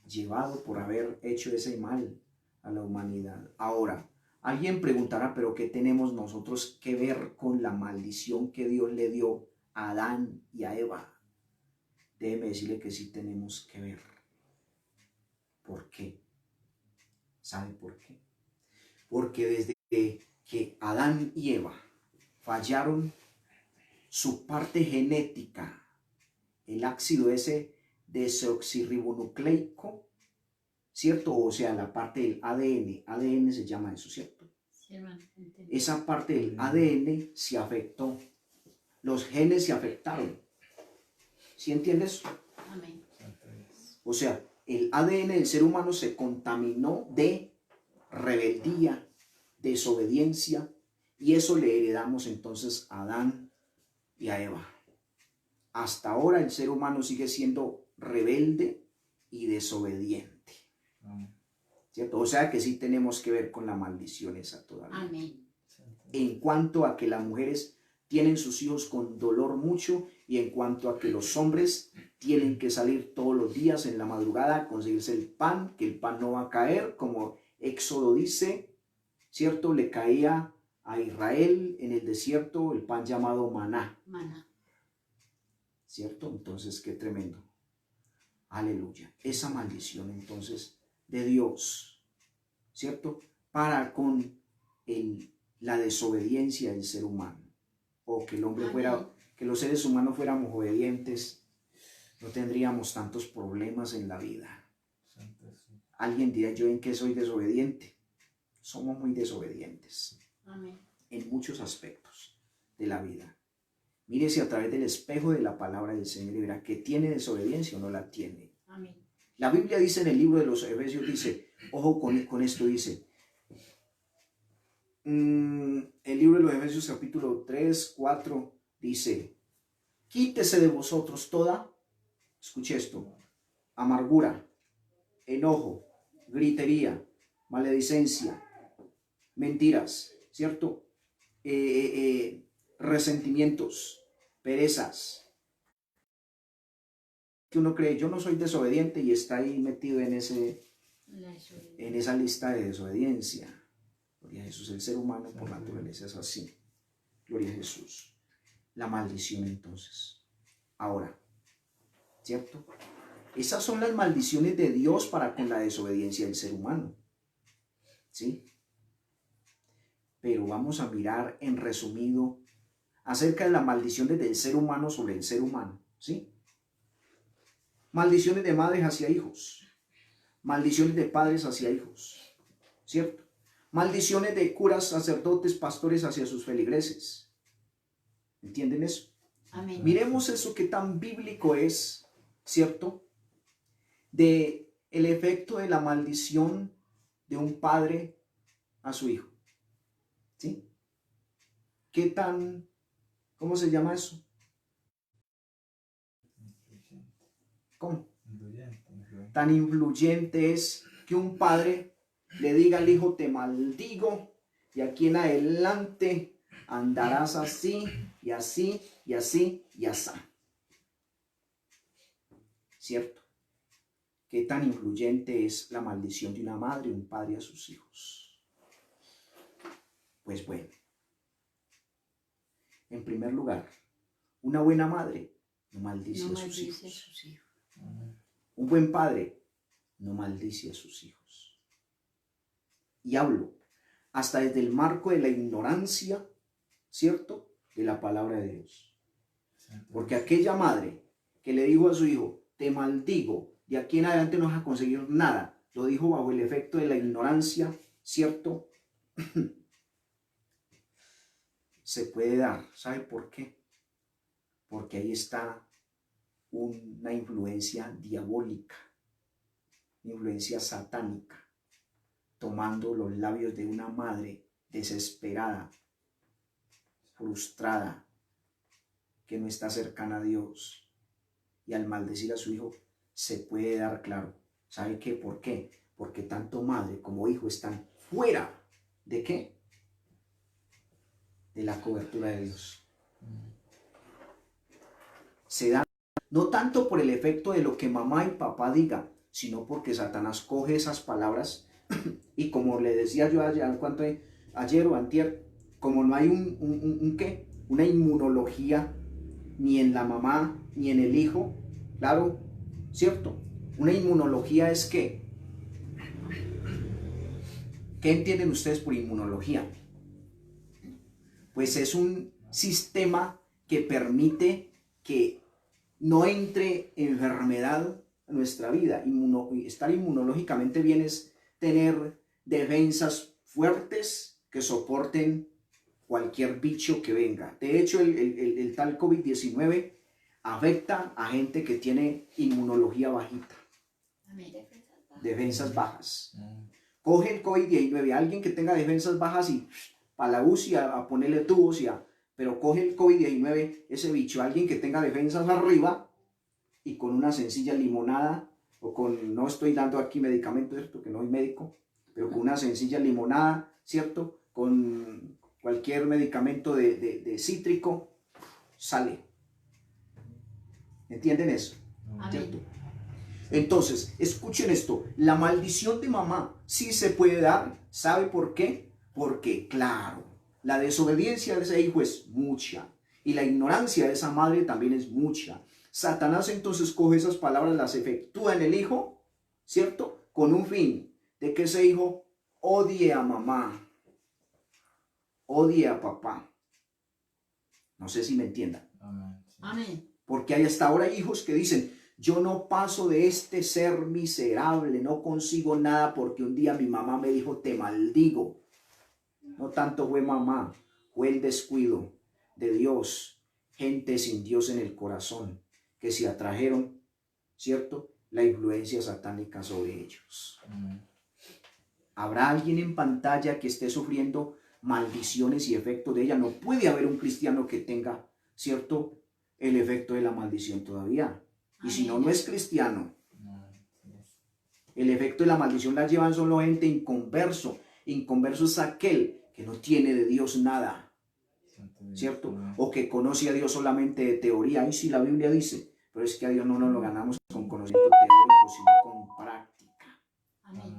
Llevado por haber hecho ese mal a la humanidad. Ahora, alguien preguntará, pero ¿qué tenemos nosotros que ver con la maldición que Dios le dio a Adán y a Eva? Déjeme decirle que sí tenemos que ver. ¿Por qué? ¿Sabe por qué? Porque desde que Adán y Eva fallaron, su parte genética, el ácido ese desoxirribonucleico, ¿cierto? O sea, la parte del ADN se llama eso, ¿cierto? Sí, hermano, Esa parte del ADN se afectó, los genes se afectaron. ¿Sí entiendes? amén. O sea, el ADN del ser humano se contaminó de rebeldía, desobediencia, y eso le heredamos entonces a Adán y a Eva. Hasta ahora el ser humano sigue siendo rebelde y desobediente. ¿Cierto? O sea que sí tenemos que ver con la maldición esa todavía. Amén. En cuanto a que las mujeres tienen sus hijos con dolor mucho, y en cuanto a que los hombres tienen que salir todos los días en la madrugada a conseguirse el pan, que el pan no va a caer, como Éxodo dice, ¿cierto? Le caía a Israel en el desierto el pan llamado maná. Maná. ¿Cierto? Entonces, qué tremendo. Aleluya. Esa maldición entonces de Dios, ¿cierto? Para con la desobediencia del ser humano. O que el hombre fuera, que los seres humanos fuéramos obedientes, no tendríamos tantos problemas en la vida. Alguien dirá, ¿yo en qué soy desobediente? Somos muy desobedientes. Amén. En muchos aspectos de la vida. Mírese a través del espejo de la palabra del Señor y verá que tiene desobediencia o no la tiene. Amén. La Biblia dice en el libro de los Efesios, dice, ojo con esto, dice, el libro de los Efesios capítulo 3, 4, dice, quítese de vosotros toda, escuche esto, amargura, enojo, gritería, maledicencia, mentiras, ¿cierto? Resentimientos, perezas. Que uno cree, yo no soy desobediente, y está ahí metido en esa lista de desobediencia. Gloria a Jesús. El ser humano por naturaleza es así. Gloria a Jesús. La maldición entonces. Ahora, ¿cierto? Esas son las maldiciones de Dios para con la desobediencia del ser humano. ¿Sí? Pero vamos a mirar en resumido acerca de las maldiciones del ser humano sobre el ser humano, ¿sí? Maldiciones de madres hacia hijos, maldiciones de padres hacia hijos, ¿cierto? Maldiciones de curas, sacerdotes, pastores hacia sus feligreses. ¿Entienden eso? Amén. Miremos eso que tan bíblico es, ¿cierto? De el efecto de la maldición de un padre a su hijo. ¿Sí? ¿Qué tan, cómo se llama eso? ¿Cómo? Tan influyente es que un padre le diga al hijo, te maldigo, y aquí en adelante andarás así, y así, y así, y así. ¿Cierto? ¿Qué tan influyente es la maldición de una madre y un padre a sus hijos? Pues bueno, en primer lugar, una buena madre no maldice No a sus maldice a hijos. sus hijos. Un buen padre no maldice a sus hijos. Y hablo hasta desde el marco de la ignorancia, ¿cierto?, de la palabra de Dios. Porque aquella madre que le dijo a su hijo, te maldigo, de aquí en adelante no vas a conseguir nada, lo dijo bajo el efecto de la ignorancia, ¿cierto? Se puede dar. ¿Sabe por qué? Porque ahí está una influencia diabólica, una influencia satánica, tomando los labios de una madre desesperada, frustrada, que no está cercana a Dios, y al maldecir a su hijo se puede dar claro. ¿Sabe qué? ¿Por qué? Porque tanto madre como hijo están fuera de ¿qué? De la cobertura de Dios. Se da no tanto por el efecto de lo que mamá y papá digan, sino porque Satanás coge esas palabras y como le decía yo ayer o antier, como no hay ¿qué? Una inmunología ni en la mamá ni en el hijo, claro, ¿cierto? Una inmunología es ¿qué? ¿Qué entienden ustedes por inmunología? Pues es un sistema que permite que no entre enfermedad a nuestra vida. Estar inmunológicamente bien es tener defensas fuertes que soporten cualquier bicho que venga. De hecho, el tal COVID-19 afecta a gente que tiene inmunología bajita, Amén. defensas bajas. Coge el COVID-19, alguien que tenga defensas bajas y para la UCI a ponerle tubos pero coge el COVID-19, ese bicho, alguien que tenga defensas arriba y con una sencilla limonada o con, no estoy dando aquí medicamentos, ¿cierto? Que no soy médico, pero con una sencilla limonada, ¿cierto? Con cualquier medicamento de cítrico, sale. ¿Entienden eso? ¿Cierto? Entonces, escuchen esto, la maldición de mamá sí se puede dar. ¿Sabe por qué? Porque, claro, la desobediencia de ese hijo es mucha y la ignorancia de esa madre también es mucha. Satanás entonces coge esas palabras, las efectúa en el hijo, ¿cierto? Con un fin de que ese hijo odie a mamá, odie a papá. No sé si me entiendan. Amén. Porque hay hasta ahora hijos que dicen, yo no paso de este ser miserable, no consigo nada porque un día mi mamá me dijo, te maldigo. No tanto fue mamá, fue el descuido de Dios, gente sin Dios en el corazón, que se atrajeron, ¿cierto?, la influencia satánica sobre ellos. ¿Habrá alguien en pantalla que esté sufriendo maldiciones y efectos de ella? No puede haber un cristiano que tenga, ¿cierto?, el efecto de la maldición todavía. Y si no, no es cristiano. El efecto de la maldición la llevan solo gente inconverso. Inconverso es aquel que no tiene de Dios nada, ¿cierto? O que conoce a Dios solamente de teoría. Ahí sí la Biblia dice, pero es que a Dios no nos lo ganamos con conocimiento teórico, sino con práctica. Amén.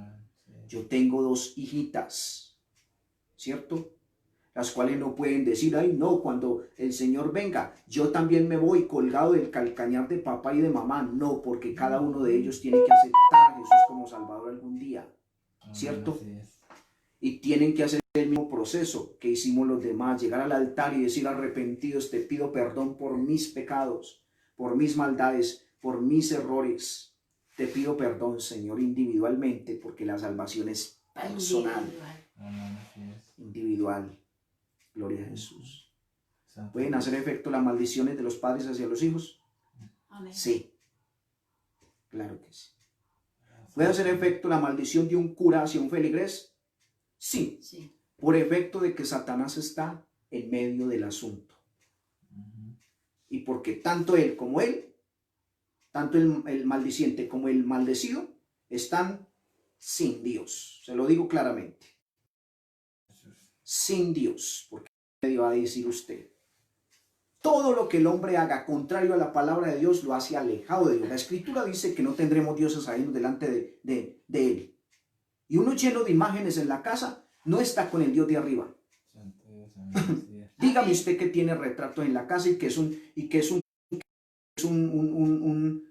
Yo tengo 2 hijitas, ¿cierto?, las cuales no pueden decir, ay no, cuando el Señor venga, yo también me voy colgado del calcañar de papá y de mamá. No, porque cada uno de ellos tiene que aceptar a Jesús como Salvador algún día, ¿cierto? Y tienen que hacer el mismo proceso que hicimos los demás, llegar al altar y decir, arrepentidos, te pido perdón por mis pecados, por mis maldades, por mis errores. Te pido perdón, Señor, individualmente, porque la salvación es personal, individual. Gloria a Jesús. Santo ¿Pueden Dios. hacer efecto las maldiciones de los padres hacia los hijos? Amén. Sí, claro que sí. ¿Puede hacer efecto la maldición de un cura hacia un feligrés? Sí, Sí. por efecto de que Satanás está en medio del asunto. Ujú. Y porque tanto él como él, tanto el maldiciente como el maldecido, están sin Dios. Se lo digo claramente. Jesús. Sin Dios. Porque ¿qué va a decir usted? Todo lo que el hombre haga contrario a la palabra de Dios lo hace alejado de Dios. La Escritura dice que no tendremos dioses ahí delante de él. Y uno lleno de imágenes en la casa no está con el Dios de arriba. Santo Dios, amén. Así es. Dígame Amén. usted que tiene retratos en la casa y que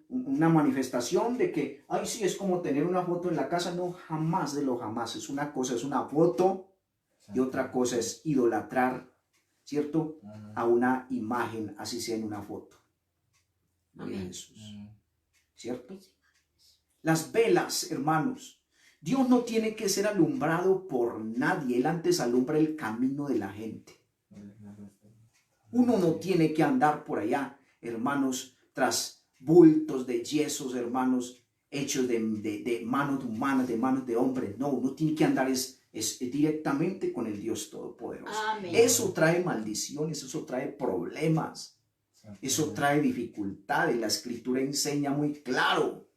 una manifestación de que, ay, sí, es como tener una foto en la casa. No, jamás de lo jamás. Es una cosa, es una foto y Santo otra Dios. cosa es idolatrar, ¿cierto? Amén. A una imagen, así sea en una foto. Gloria a Amén. Jesús. Amén. ¿Cierto? Las velas, hermanos. Dios no tiene que ser alumbrado por nadie. Él antes alumbra el camino de la gente. Uno no tiene que andar por allá, hermanos, tras bultos de yesos, hermanos, hechos de manos humanas, de manos de hombres. No, uno tiene que andar es directamente con el Dios Todopoderoso. Amén. Eso trae maldiciones, eso trae problemas, Santo eso Dios. trae dificultades. La Escritura enseña muy claro.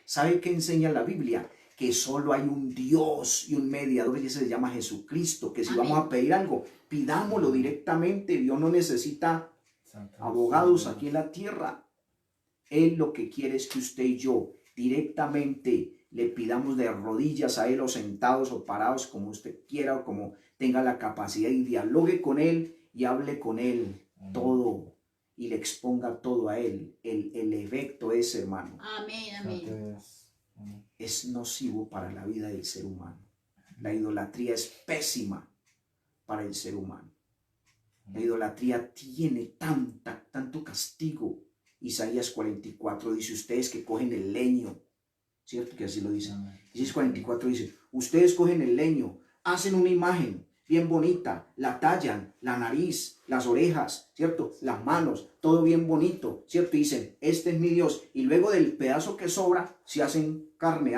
¿Sabe qué enseña la Biblia? Que solo hay un Dios y un mediador, y ese se llama Jesucristo. Que si Amén. vamos a pedir algo, pidámoslo directamente. Dios no necesita Santo Dios. abogados aquí en la tierra. Él lo que quiere es que usted y yo directamente le pidamos de rodillas a Él, o sentados o parados, como usted quiera, o como tenga la capacidad, y dialogue con Él y hable con Él Amén. todo y le exponga todo a Él. El efecto es, hermano, Amén. Santo Amén. Dios. Amén. es nocivo para la vida del ser humano. La idolatría es pésima para el ser humano. La idolatría tiene tanto castigo. Isaías 44 dice, ustedes que cogen el leño, ¿cierto? Que así lo dice. Amén. Isaías 44 dice, ustedes cogen el leño, hacen una imagen bien bonita, la tallan, la nariz, las orejas, ¿cierto? Las manos, todo bien bonito, ¿cierto? Y dicen, este es mi Dios. Y luego del pedazo que sobra, se asan carne.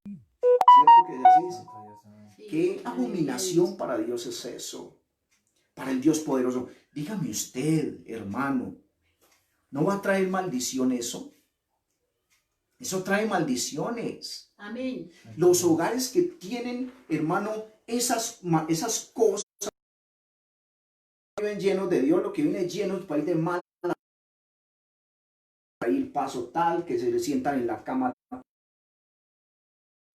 ¿Cierto que así dice? Santo Dios. Amén. Sí. ¿Qué Amén. abominación para Dios es eso? Para el Dios poderoso. Dígame usted, hermano, ¿no va a traer maldición eso? Eso trae maldiciones. Amén. Los hogares que tienen, hermano, esas cosas viven llenos de Dios, lo que viene lleno es país de mal, ahí el paso tal, que se le sientan en la cama,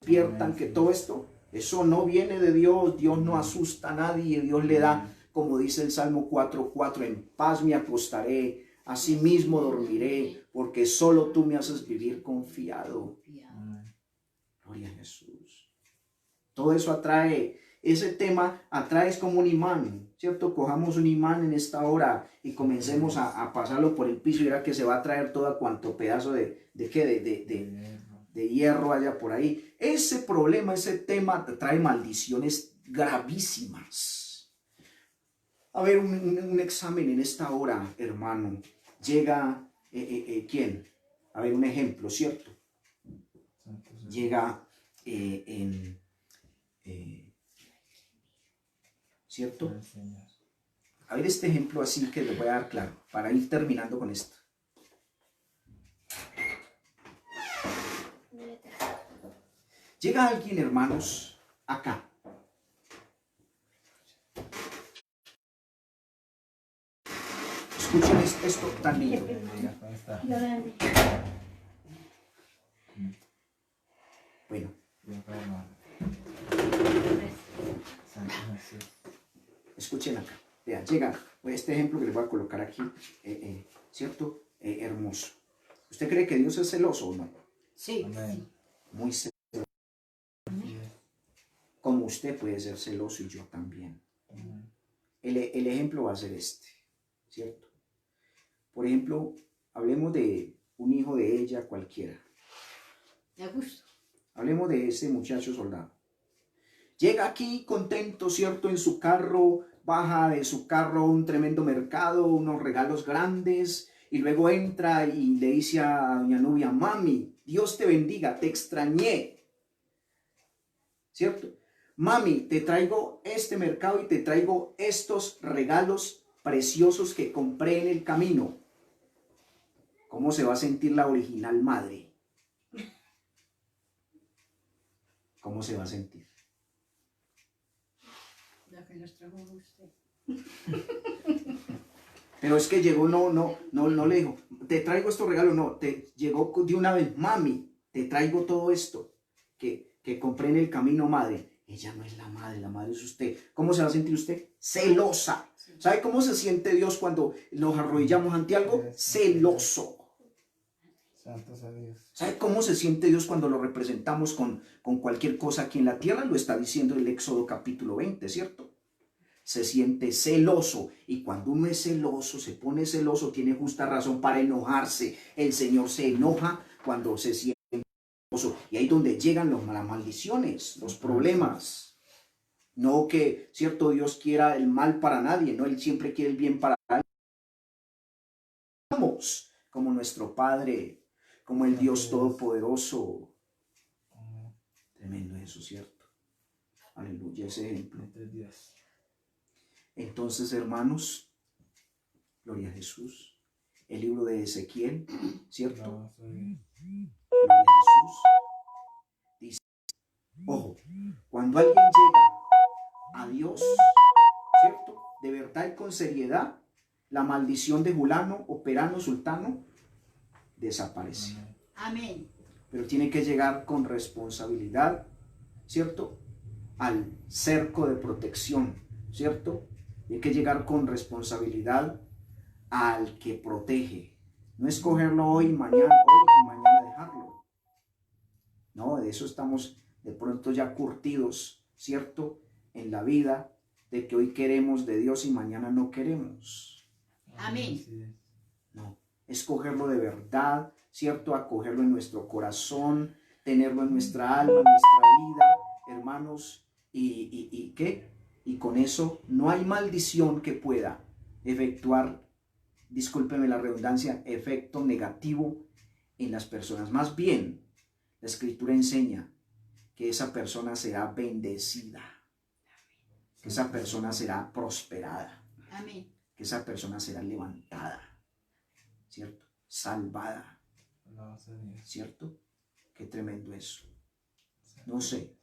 despiertan, que todo esto, eso no viene de Dios. Dios no asusta a nadie. Dios le da, como dice el Salmo 4:4, en paz me acostaré, asimismo dormiré, porque solo tú me haces vivir confiado. Amén. Gloria a Jesús. Todo eso atrae, ese tema atrae, es como un imán, ¿cierto? Cojamos un imán en esta hora y comencemos a pasarlo por el piso, y verá que se va a traer todo cuanto pedazo de hierro haya por ahí. Ese problema, ese tema trae maldiciones gravísimas. A ver, un examen en esta hora, hermano. Llega, ¿quién? A ver, un ejemplo, ¿cierto? Santo Dios. Llega ¿cierto? Amén, Señor. A ver este ejemplo así que les voy a dar claro, para ir terminando con esto. Llega alguien, hermanos, acá. Escuchen esto tan lindo. Bendiga, ¿cómo está? Bueno, Bien, hermano. Santo Jesús. escuchen acá. Vean, llega este ejemplo que les voy a colocar aquí, ¿cierto? Hermoso. ¿Usted cree que Dios es celoso o no? Sí. Amén. Muy celoso. Así es. Como usted puede ser celoso y yo también. Amén. El ejemplo va a ser este, ¿cierto? Por ejemplo, hablemos de un hijo de ella cualquiera. De gusto. Hablemos de ese muchacho soldado. Llega aquí contento, ¿cierto? En su carro, baja de su carro un tremendo mercado, unos regalos grandes, y luego entra y le dice a doña Nubia: mami, Dios te bendiga, te extrañé, ¿cierto? Mami, te traigo este mercado y te traigo estos regalos preciosos que compré en el camino. ¿Cómo se va a sentir la original madre? ¿Cómo se va a sentir? Lo que nos trajo usted. Pero es que llegó, no le dijo, te traigo estos regalos, no, te llegó de una vez: mami, te traigo todo esto que compré en el camino, madre. Ella no es la madre es usted. ¿Cómo se va a sentir usted? Celosa. ¿Sabe cómo se siente Dios cuando nos arrodillamos ante algo? Celoso. Santos a Dios. ¿Sabe cómo se siente Dios cuando lo representamos con cualquier cosa aquí en la tierra? Lo está diciendo el Éxodo capítulo 20, ¿cierto? Se siente celoso, y cuando uno es celoso, se pone celoso, tiene justa razón para enojarse. El Señor se enoja cuando se siente celoso, y ahí es donde llegan las maldiciones, los problemas. No que, cierto, Dios quiera el mal para nadie, no, Él siempre quiere el bien para nadie. Como nuestro Padre, como el Dios Todopoderoso. Tremendo eso, ¿cierto? Aleluya, ese ejemplo. Dios. Entonces, hermanos, gloria a Jesús. El libro de Ezequiel, ¿cierto? No, soy... Gloria a Jesús. Dice, ojo, cuando alguien llega a Dios, ¿cierto? De verdad y con seriedad, la maldición de Julano o Perano Sultano desaparece. Amén. Pero tiene que llegar con responsabilidad, ¿cierto? Al cerco de protección, ¿cierto? Tiene que llegar con responsabilidad al que protege. No es cogerlo hoy y mañana dejarlo. No, de eso estamos de pronto ya curtidos, ¿cierto? En la vida, de que hoy queremos de Dios y mañana no queremos. Amén. No, es cogerlo de verdad, ¿cierto? Acogerlo en nuestro corazón, tenerlo en nuestra alma, en nuestra vida, hermanos, ¿y qué? Y con eso no hay maldición que pueda efectuar, discúlpeme la redundancia, efecto negativo en las personas. Más bien, la Escritura enseña que esa persona será bendecida, que esa persona será prosperada, Amén. que esa persona será levantada, ¿cierto? Salvada, ¿cierto? Qué tremendo eso. No sé.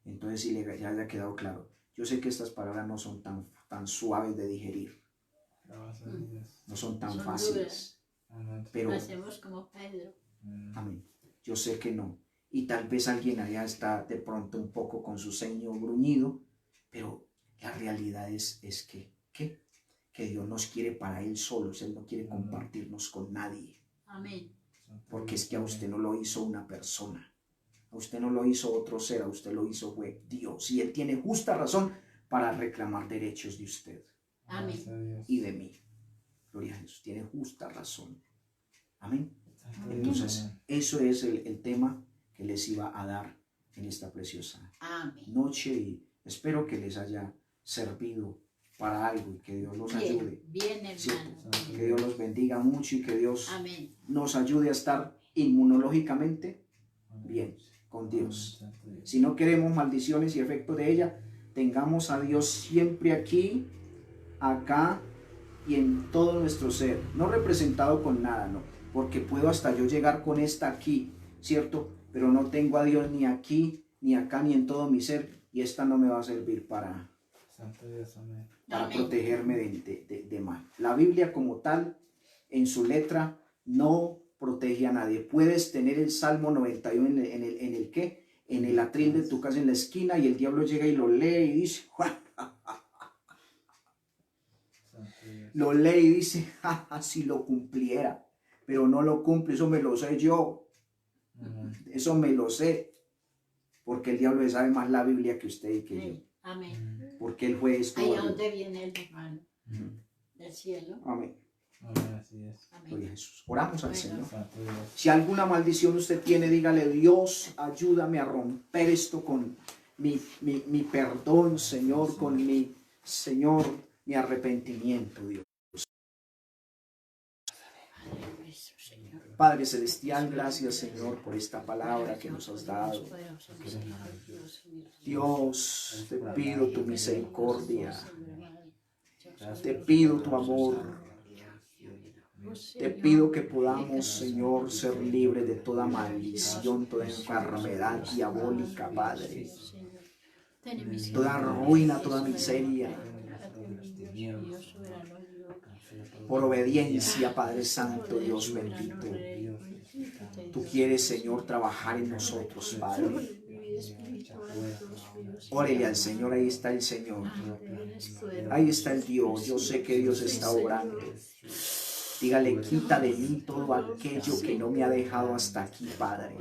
Entonces, si ya haya quedado claro, yo sé que estas palabras no son tan suaves de digerir, no son tan fáciles, pero Lo hacemos como Pedro. amén, yo sé que no. Y tal vez alguien allá está de pronto un poco con su ceño gruñido, pero la realidad es que Dios nos quiere para Él solos. Él no quiere compartirnos con nadie. Amén. Porque es que a usted no lo hizo una persona, a usted no lo hizo otro ser, a usted lo hizo Dios. Y Él tiene justa razón para reclamar derechos de usted Amén. y de mí. Gloria a Jesús, tiene justa razón. Amén. Entonces, eso es el tema que les iba a dar en esta preciosa noche, y espero que les haya servido para algo y que Dios los ayude. Bien, hermano. Sí, que Dios los bendiga mucho y que Dios Amén. nos ayude a estar inmunológicamente bien con Dios. Si no queremos maldiciones y efectos de ella, tengamos a Dios siempre aquí, acá y en todo nuestro ser, no representado con nada, no, porque puedo hasta yo llegar con esta aquí, ¿cierto? Pero no tengo a Dios ni aquí, ni acá, ni en todo mi ser, y esta no me va a servir para protegerme de mal. La Biblia como tal, en su letra, no protege a nadie. Puedes tener el Salmo 91 en el atril de tu casa, en la esquina, y el diablo llega y lo lee y dice, lo lee y dice, si lo cumpliera, pero no lo cumple. Eso me lo sé yo, eso me lo sé, porque el diablo sabe más la Biblia que usted y que yo. Amén. Porque él fue esto. Ahí a dónde viene el hermano, del cielo. Amén. Así es. Gloria a Jesús. Oramos al Bueno. Señor. Santo Dios. Si alguna maldición usted tiene, dígale: Dios, ayúdame a romper esto con mi perdón, Señor, con mi Señor, mi arrepentimiento, Dios. Padre Celestial, gracias, Señor, por esta palabra que nos has dado. Dios, te pido tu misericordia. Te pido tu amor. Te pido que podamos, Señor, ser libres de toda maldición, toda enfermedad diabólica, Padre. Toda ruina, toda miseria. Por obediencia, Padre Santo, Dios bendito. Tú quieres, Señor, trabajar en nosotros, Padre. Órele al Señor, ahí está el Señor. Ahí está el Dios. Yo sé que Dios está obrando. Dígale, quita de mí todo aquello que no me ha dejado hasta aquí, Padre.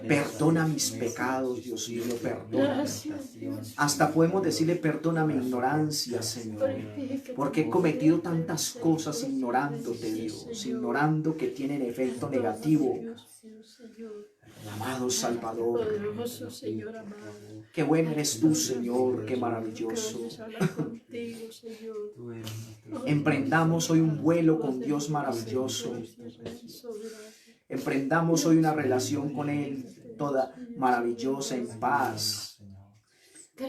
Perdona mis pecados, Dios mío, perdona. Hasta podemos decirle, perdona mi ignorancia, Señor. Porque he cometido tantas cosas ignorándote, Dios. Ignorando que tienen efecto negativo. Amado Salvador, qué bueno eres tú, Señor, qué maravilloso. Emprendamos hoy un vuelo con Dios maravilloso. Emprendamos hoy una relación con Él, toda maravillosa, en paz.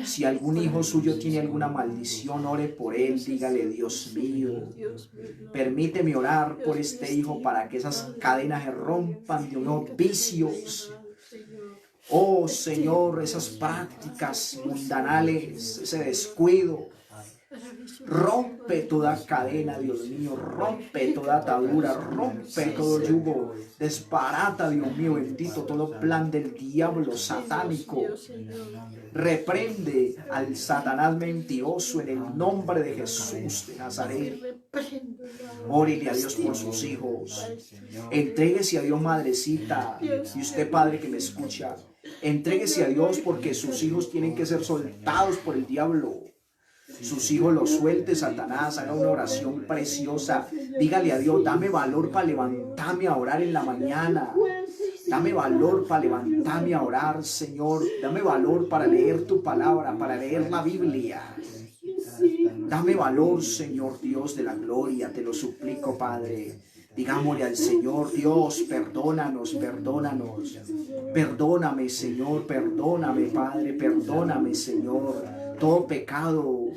Si algún hijo suyo tiene alguna maldición, ore por él, dígale, Dios mío, permíteme orar por este hijo para que esas cadenas se rompan de unos vicios. Oh Señor, esas prácticas mundanales, ese descuido. Rompe toda cadena, Dios mío, rompe toda atadura, rompe todo yugo, desbarata, Dios mío bendito, todo plan del diablo satánico. Reprende al Satanás mentiroso en el nombre de Jesús de Nazaret. Órele a Dios por sus hijos. Entréguese a Dios, madrecita, y usted, padre que me escucha. Entréguese a Dios porque sus hijos tienen que ser soltados por el diablo. Sus hijos los suelte, Satanás, haga una oración preciosa. Dígale a Dios, dame valor para levantarme a orar en la mañana. Dame valor para levantarme a orar, Señor. Dame valor para leer tu palabra, para leer la Biblia. Dame valor, Señor Dios de la gloria, te lo suplico, Padre. Digámosle al Señor, Dios, perdónanos, perdónanos. Perdóname, Señor, perdóname, Padre, perdóname, Señor. Todo pecado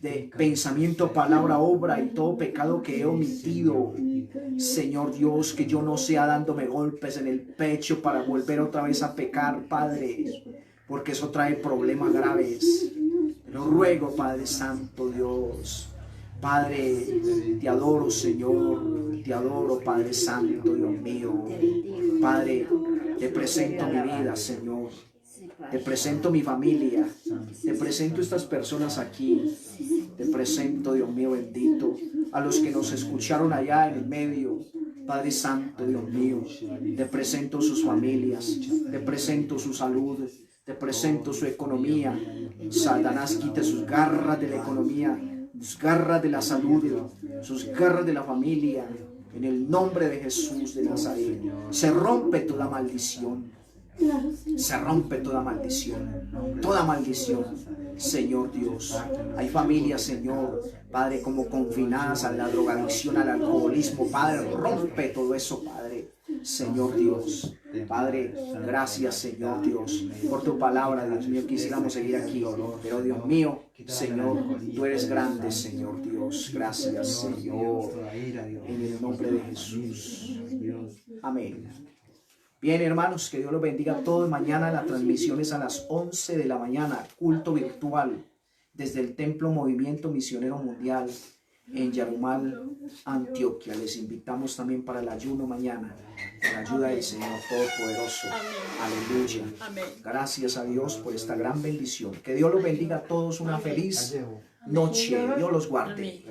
de pensamiento, palabra, obra y todo pecado que he omitido. Señor Dios, que yo no sea dándome golpes en el pecho para volver otra vez a pecar, Padre, porque eso trae problemas graves. Lo ruego, Padre Santo Dios. Padre, te adoro, Señor, te adoro, Padre Santo, Dios mío. Padre, te presento mi vida, Señor. Te presento mi familia. Te presento estas personas aquí. Te presento, Dios mío bendito, a los que nos escucharon allá en el medio. Padre Santo, Dios mío, te presento sus familias. Te presento su salud. Te presento su economía. Satanás, quite sus garras de la economía, sus garras de la salud, sus garras de la familia. En el nombre de Jesús de Nazaret, se rompe toda maldición. Se rompe toda maldición, Señor Dios. Hay familias, Señor, Padre, como confinadas a la drogadicción, al alcoholismo. Padre, rompe todo eso, Padre, Señor Dios. Padre, gracias, Señor Dios, por tu palabra, Dios mío. Quisiéramos seguir aquí, pero Dios mío, Señor, tú eres grande, Señor Dios. Gracias, Señor, en el nombre de Jesús. Amén. Bien, hermanos, que Dios los bendiga a todos. Mañana la transmisión es a las 11 de la mañana, culto virtual desde el Templo Movimiento Misionero Mundial en Yarumal, Antioquia. Les invitamos también para el ayuno mañana, con la ayuda del Señor Todopoderoso. Aleluya. Gracias a Dios por esta gran bendición. Que Dios los bendiga a todos. Una feliz noche. Dios los guarde.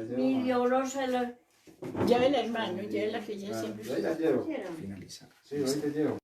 Ya el hermano, ya la que ya siempre. Yo ya llevo. Finalizar. Sí, hoy te llevo.